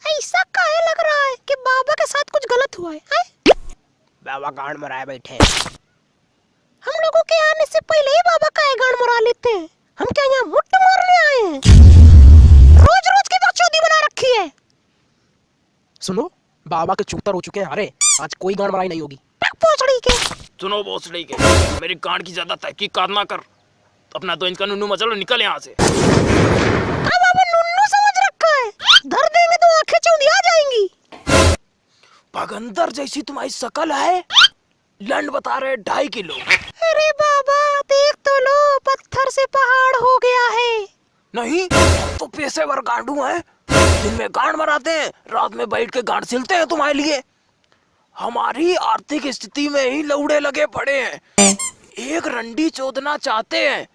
ऐसा काहे लग रहा है कि बाबा के साथ कुछ गलत हुआ है? बाबा गांड मराए बैठे। हम लोगों के आने से पहले ही बाबा का गांड मरा लेते हैं। हम क्या यहाँ मुट्ठ मारने आए हैं? रोज रोज की बकचोदी बना रखी है। सुनो, बाबा के चूतर हो चुके हैं। अरे आज कोई गांड मराई नहीं होगी। पोछड़ी के सुनो भोसड़ी के, मेरी गांड की ज्यादा तहकीकात ना कर। अपना 2 इंच का नुन्नू मचलो, निकल यहाँ से। अब बाबा नुन्नू समझ रखा है, धर देंगे तो आंखें चौंधिया जाएंगी। भगंदर जैसी तुम्हारी शकल है, लंड बता रहे 2.5 किलो। अरे बाबा देख तो लो, पत्थर से पहाड़ हो गया है। नहीं तो पेशेवर गांडू हैं, दिन में गांड मराते हैं, रात में बैठ के गांड सिलते हैं तुम्हारे लिए। हमारी आर्थिक स्थिति में ही लौड़े लगे पड़े हैं। एक रंडी चोदना चाहते हैं,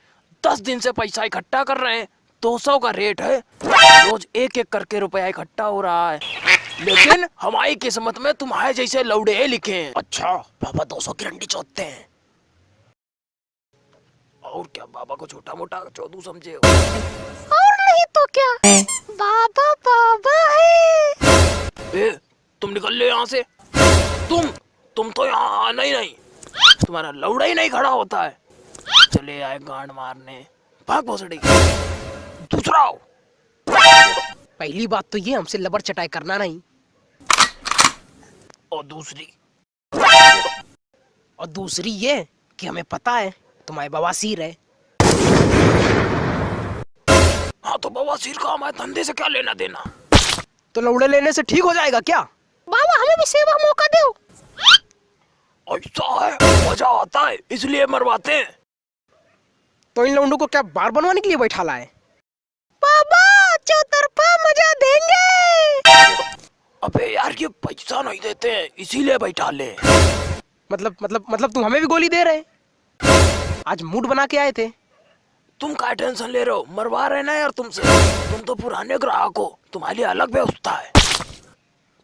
10 दिन से पैसा इकट्ठा कर रहे हैं। 200 का रेट है, रोज 1-1 करके रुपया इकट्ठा हो रहा है। लेकिन हमारी किस्मत में तुम्हारे जैसे लौड़े लिखे हैं। अच्छा, बाबा 200 की रंडी चोदते हैं। और क्या बाबा को छोटा मोटा चोदू समझे हो? और नहीं तो क्या, बाबा बाबा है। ए, तुम निकल ले यहाँ से। तुम तो यहाँ आना ही नहीं, तुम्हारा लौड़ा ही नहीं खड़ा होता है। चले आए गांड मारने, भाग भोसड़ी। दूसरा आओ। पहली बात तो ये, हमसे लबर चटाई करना नहीं। और दूसरी ये कि हमें पता है तुम्हारे बवासीर है। हाँ तो बवासीर का हमारे धंधे से क्या लेना देना? तो लौड़े लेने से ठीक हो जाएगा क्या? बाबा हमें भी सेवा मौका दो। ऐसा है, मजा आता है इसलिए मरवाते हैं। तो इन लौंडों को क्या बार बनवाने के लिए बैठा लाए? बाबा चौतरफा मजा देंगे। अबे यार ये पैसा नहीं देते हैं इसीलिए बैठा ले। मतलब तुम हमें भी गोली दे रहे? आज मूड बना के आए थे। तुम क्या टेंशन ले रहे हो, मरवा रहे ना यार तुमसे। तुम तो पुराने ग्राहक हो, तुम्हारे लिए अलग व्यवस्था है।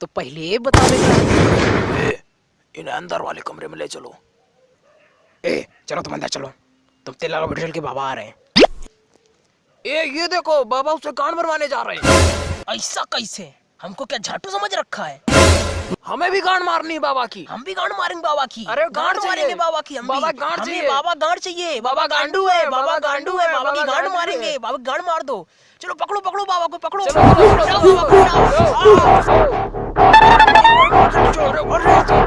तो पहले ये बता देगा। इन्हें अंदर वाले कमरे में ले चलो। चलो तुम अंदर चलो, तुम तेला होटल के बाबा आ रहे हैं। ये देखो बाबा उसे गांड मरवाने जा रहे हैं। ऐसा कैसे? हमको क्या झाटू समझ रखा है? हमें भी गांड मारनी है बाबा की। हम भी गांड मारेंगे बाबा की। अरे गांड मारेंगे बाबा की। हम बाबा भी। गांड हमें चाहिए। बाबा गांड चाहिए। बाबा गांडू है, बाबा गांडू है, बाबा की गांड मारेंगे। बाबा गांड मार दो। चलो पकड़ो पकड़ो बाबा को, पकड़ो। चलो, चलो, चलो, चलो, चलो, चलो, चलो, चलो, चलो, चलो, चलो, चलो, चलो, चलो, चलो, चलो,